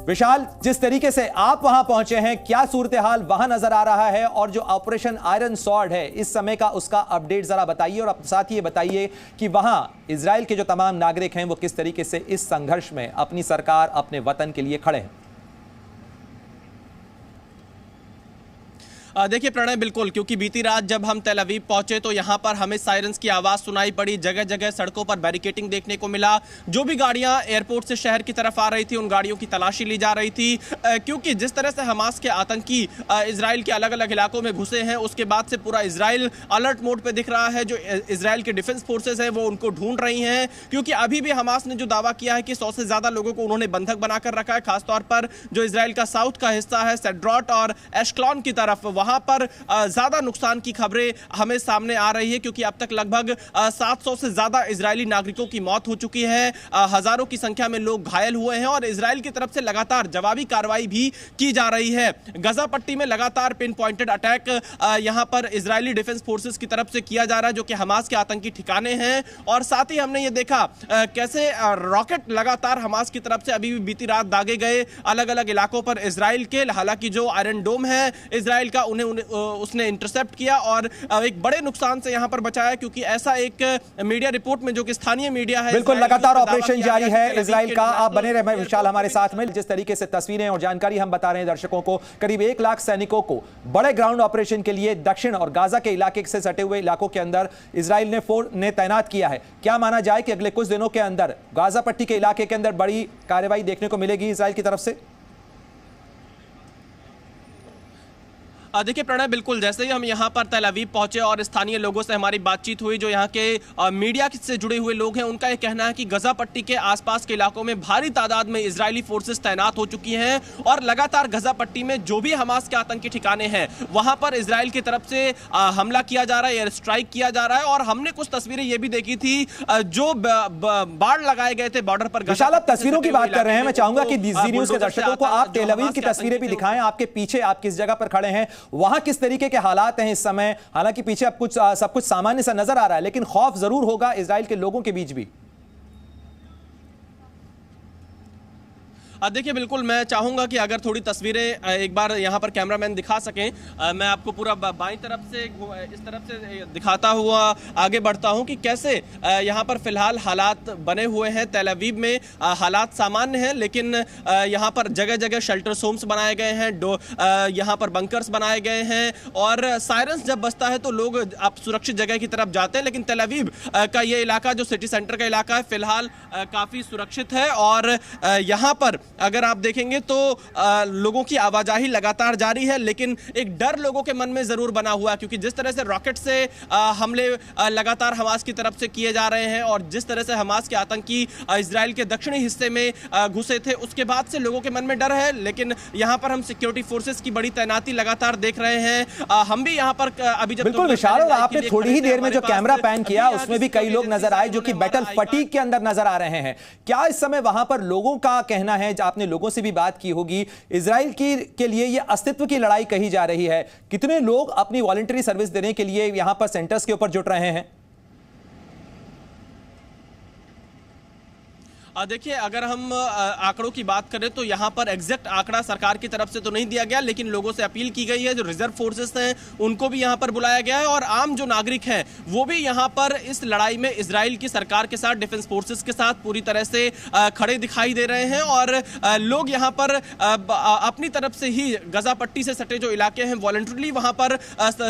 विशाल, जिस तरीके से आप वहां पहुंचे हैं, क्या सूरत हाल वहां नजर आ रहा है और जो ऑपरेशन आयरन स्वॉर्ड है इस समय का, उसका अपडेट जरा बताइए और साथ ही ये बताइए कि वहां इजराइल के जो तमाम नागरिक हैं वो किस तरीके से इस संघर्ष में अपनी सरकार, अपने वतन के लिए खड़े हैं। देखिए प्रणय, बिल्कुल, क्योंकि बीती रात जब हम तेल अवीव पहुंचे तो यहां पर हमें सायरन्स की आवाज़ सुनाई पड़ी। जगह जगह सड़कों पर बैरिकेटिंग देखने को मिला। जो भी गाड़ियां एयरपोर्ट से शहर की तरफ आ रही थी उन गाड़ियों की तलाशी ली जा रही थी, क्योंकि जिस तरह से हमास के आतंकी इजराइल के अलग अलग इलाकों में घुसे हैं उसके बाद से पूरा इजराइल अलर्ट मोड पर दिख रहा है। जो इजराइल के डिफेंस फोर्सेज है वो उनको ढूंढ रही हैं, क्योंकि अभी भी हमास ने जो दावा किया है कि 100 से ज़्यादा लोगों को उन्होंने बंधक बनाकर रखा है। खासतौर पर जो इजराइल का साउथ का हिस्सा है, सेड्रॉट और एशक्लॉन की तरफ, वहां पर ज्यादा नुकसान की खबरें हमें सामने आ रही है, क्योंकि अब तक लगभग 700 से ज्यादा इजरायली नागरिकों की मौत हो चुकी है। हजारों की संख्या में लोग घायल हुए हैं और इजराइल की तरफ से लगातार जवाबी कार्रवाई भी की जा रही है। गजा पट्टी में लगातार पिन पॉइंटेड अटैक यहां पर इजरायली डिफेंस फोर्सेस की तरफ से किया जा रहा है, जो कि हमास के आतंकी ठिकाने हैं। और साथ ही हमने ये देखा कैसे रॉकेट लगातार हमास की तरफ से अभी भी बीती रात दागे गए अलग अलग इलाकों पर इजराइल के। हालांकि जो आयरन डोम है इजराइल का, उसने इंटरसेप्ट किया और एक बड़े नुकसान से यहां पर बचाया, क्योंकि ऐसा एक मीडिया रिपोर्ट में, जो कि स्थानीय मीडिया है, बिल्कुल लगातार ऑपरेशन जारी है इजराइल का। आप बने रहे विशाल हमारे साथ में। जिस तरीके से तस्वीरें और जानकारी हम बता रहे हैं दर्शकों को, करीब 1 लाख सैनिकों को बड़े ग्राउंड ऑपरेशन के लिए दक्षिण और गाजा के इलाके से सटे हुए इलाकों के अंदर इजराइल ने तैनात किया है। क्या माना जाए कि अगले कुछ दिनों के अंदर गाजा पट्टी के इलाके के अंदर बड़ी कार्रवाई देखने को मिलेगी इजराइल की तरफ से? देखिए प्रणय, बिल्कुल, जैसे ही हम यहाँ पर तेल अवीव पहुंचे और स्थानीय लोगों से हमारी बातचीत हुई, जो यहाँ के मीडिया से जुड़े हुए लोग हैं, उनका यह कहना है कि गजा पट्टी के आसपास के इलाकों में भारी तादाद में इजरायली फोर्सेस तैनात हो चुकी हैं और लगातार गजा पट्टी में जो भी हमास के आतंकी ठिकाने हैं वहां पर इजराइल की तरफ से हमला किया जा रहा है, एयर स्ट्राइक किया जा रहा है। और हमने कुछ तस्वीरें ये भी देखी थी जो बाढ़ लगाए गए थे बॉर्डर पर। विशाल, आप तस्वीरों की बात कर रहे हैं, मैं चाहूंगा कि जी न्यूज के दर्शकों को आप तेल अवीव की तस्वीरें भी दिखाएं। आपके पीछे आप किस जगह पर खड़े हैं, वहां किस तरीके के हालात हैं इस समय? हालांकि पीछे अब सब कुछ सामान्य सा नजर आ रहा है, लेकिन खौफ जरूर होगा इजराइल के लोगों के बीच भी। देखिए बिल्कुल, मैं चाहूंगा कि अगर थोड़ी तस्वीरें एक बार यहां पर कैमरामैन दिखा सकें। मैं आपको पूरा बाईं तरफ से इस तरफ से दिखाता हुआ आगे बढ़ता हूं कि कैसे यहां पर फिलहाल हालात बने हुए हैं। तेल अवीव में हालात सामान्य हैं, लेकिन यहां पर जगह जगह शेल्टर होम्स बनाए गए हैं, यहां पर बंकर्स बनाए गए हैं और सायरन्स जब बजता है तो लोग आप सुरक्षित जगह की तरफ जाते हैं। लेकिन तेल अवीव का ये इलाका, जो सिटी सेंटर का इलाका है, फिलहाल काफ़ी सुरक्षित है। और यहाँ पर अगर आप देखेंगे तो लोगों की आवाजाही लगातार जारी है, लेकिन एक डर लोगों के मन में जरूर बना हुआ है, क्योंकि जिस तरह से रॉकेट से हमले लगातार हमास की तरफ से किए जा रहे हैं और जिस तरह से हमास के आतंकी इजराइल के दक्षिणी हिस्से में घुसे थे, उसके बाद से लोगों के मन में डर है। लेकिन यहाँ पर हम सिक्योरिटी फोर्सेस की बड़ी तैनाती लगातार देख रहे हैं। हम भी यहाँ पर अभी जब बिल्कुल विशाल, और आपने थोड़ी ही देर में जो कैमरा पैन किया उसमें भी कई लोग नजर आए जो कि बैटल फटीग के अंदर नजर आ रहे हैं। क्या इस समय वहां पर लोगों का कहना है, आपने लोगों से भी बात की होगी, इजराइल के लिए यह अस्तित्व की लड़ाई कही जा रही है, कितने लोग अपनी वॉलंटरी सर्विस देने के लिए यहां पर सेंटर्स के ऊपर जुट रहे हैं? देखिए, अगर हम आंकड़ों की बात करें तो यहाँ पर एग्जैक्ट आंकड़ा सरकार की तरफ से तो नहीं दिया गया, लेकिन लोगों से अपील की गई है, जो रिजर्व फोर्सेस हैं उनको भी यहाँ पर बुलाया गया है और आम जो नागरिक हैं वो भी यहाँ पर इस लड़ाई में इजराइल की सरकार के साथ, डिफेंस फोर्सेस के साथ पूरी तरह से खड़े दिखाई दे रहे हैं। और लोग यहाँ पर अपनी तरफ से ही गजा पट्टी से सटे जो इलाके हैं वॉलंटरीली वहाँ पर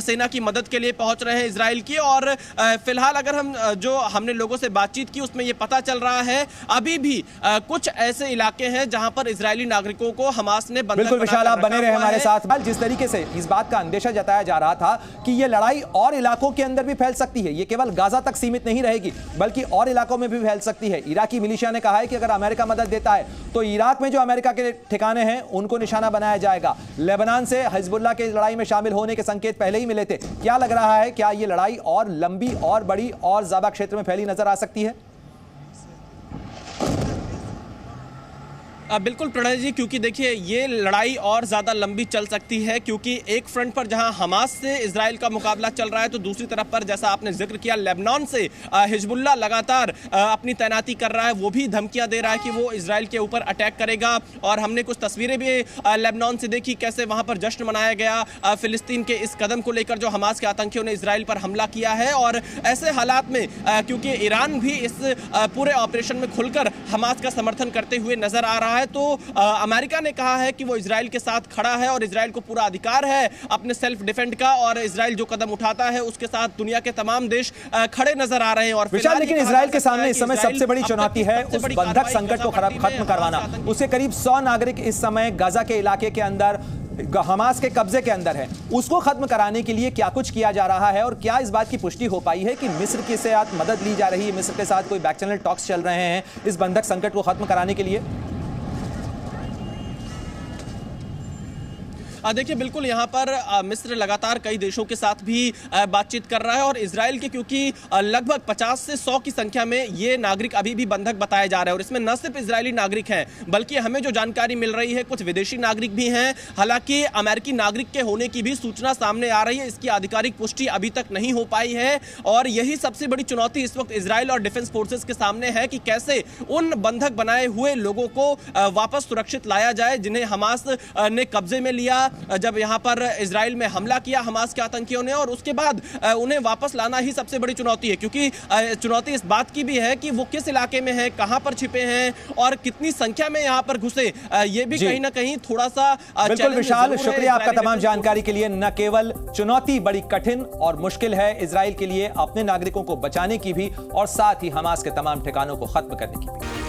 सेना की मदद के लिए पहुँच रहे हैं इजराइल की। और फिलहाल अगर हम जो हमने लोगों से बातचीत की उसमें ये पता चल रहा है अभी भी कुछ ऐसे इलाके हैं जहां पर इजरायली नागरिकों को हमास ने बंधक बिल्कुल विशाल, आप बने रहे हमारे साथ। जिस तरीके से इस बात का अंदेशा जताया जा रहा था कि यह लड़ाई और इलाकों के अंदर भी फैल सकती है, यह केवल गाजा तक सीमित नहीं रहेगी बल्कि और इलाकों में भी फैल सकती है। इराकी मिलिशिया ने कहा है कि अगर अमेरिका मदद देता है तो इराक में जो अमेरिका के ठिकाने हैं उनको निशाना बनाया जाएगा। लेबनान से हिजबुल्लाह के लड़ाई में शामिल होने के संकेत पहले ही मिले थे। क्या लग रहा है, क्या यह लड़ाई और लंबी और बड़ी और ज्यादा क्षेत्र में फैली नजर आ सकती है? बिल्कुल प्रणय जी, क्योंकि देखिए ये लड़ाई और ज्यादा लंबी चल सकती है, क्योंकि एक फ्रंट पर जहां हमास से इजराइल का मुकाबला चल रहा है तो दूसरी तरफ पर जैसा आपने जिक्र किया लेबनान से हिजबुल्लाह लगातार अपनी तैनाती कर रहा है। वो भी धमकियां दे रहा है कि वो इजराइल के ऊपर अटैक करेगा। और हमने कुछ तस्वीरें भी लेबनान से देखी, कैसे वहां पर जश्न मनाया गया फिलिस्तीन के इस कदम को लेकर जो हमास के आतंकियों ने इजराइल पर हमला किया है। और ऐसे हालात में क्योंकि ईरान भी इस पूरे ऑपरेशन में खुलकर हमास का समर्थन करते हुए नजर आ रहा है, तो अमेरिका ने कहा है कि वो इजराइल के साथ खड़ा है और इजराइल को पूरा अधिकार है अपने सेल्फ डिफेंड का, और इजराइल जो कदम उठाता है उसके साथ दुनिया के तमाम देश खड़े नजर आ रहे हैं। और विशाल, लेकिन इजराइल के सामने इस समय सबसे बड़ी चुनौती है उस बंधक संकट को खत्म करवाना। उसके करीब 100 नागरिक इस समय गाजा के इलाके के अंदर हमास के कब्जे के अंदर है। उसको खत्म कराने के लिए क्या कुछ किया जा रहा है और क्या इस बात की पुष्टि हो पाई है कि मिस्र के साथ मदद ली जा रही है, मिस्र के साथ कोई बैक चैनल टॉक्स चल रहे हैं इस बंधक संकट को खत्म कराने के लिए? देखिए बिल्कुल, यहाँ पर मिस्र लगातार कई देशों के साथ भी बातचीत कर रहा है, और इजराइल के क्योंकि लगभग 50 से 100 की संख्या में ये नागरिक अभी भी बंधक बताए जा रहे हैं। और इसमें न सिर्फ इजरायली नागरिक हैं, बल्कि हमें जो जानकारी मिल रही है कुछ विदेशी नागरिक भी हैं। हालांकि अमेरिकी नागरिक के होने की भी सूचना सामने आ रही है, इसकी आधिकारिक पुष्टि अभी तक नहीं हो पाई है। और यही सबसे बड़ी चुनौती इस वक्त इजराइल और डिफेंस फोर्सेस के सामने है कि कैसे उन बंधक बनाए हुए लोगों को वापस सुरक्षित लाया जाए जिन्हें हमास ने कब्जे में लिया जब यहां पर इजराइल में हमला किया हमास के आतंकियों ने। और उसके बाद उन्हें वापस लाना ही सबसे बड़ी चुनौती है, क्योंकि चुनौती इस बात की भी है कि वो किस इलाके में है, कहां पर छिपे हैं और कितनी संख्या में यहां पर घुसे, ये भी कहीं ना कहीं थोड़ा सा बिल्कुल विशाल, शुक्रिया आपका तमाम जानकारी के लिए। न केवल चुनौती बड़ी कठिन और मुश्किल है इजराइल के लिए अपने नागरिकों को बचाने की भी, और साथ ही हमास के तमाम ठिकानों को खत्म करने की भी।